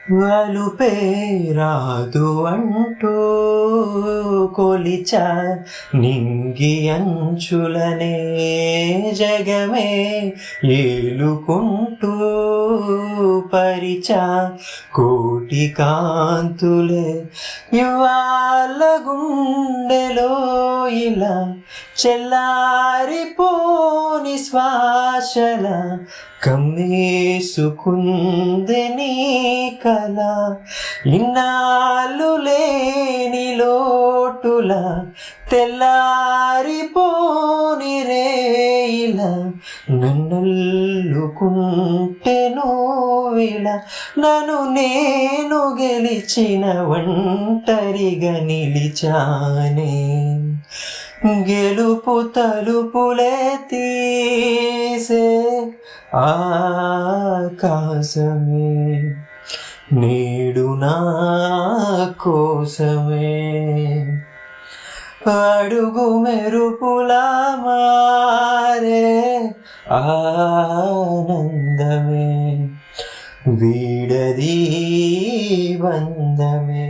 వలుపే రాదు అంటూ కొలిచా నింగి అంచులనే జగమే ఏలుకుంటూ పరిచా కోటి కాంతులే ఇవాళ గుండెలో ఇలా చెల్లారిపోని శ్వాసల కమ్మేసుకుంది నీ కల ఇన్నాళ్ళు లేని లోటుల తెల్లారిపోని రేయిలా నన్నల్లుకుంటే నువ్విలా నన్ను నేను గెలిచిన ఒంటరిగా నిలిచానే గెలుపు తలుపులే తీసే ఆకాశమే నేడు నా కోసమే అడుగు మెరుపులా మారే ఆనందమే వీడది బంధమే.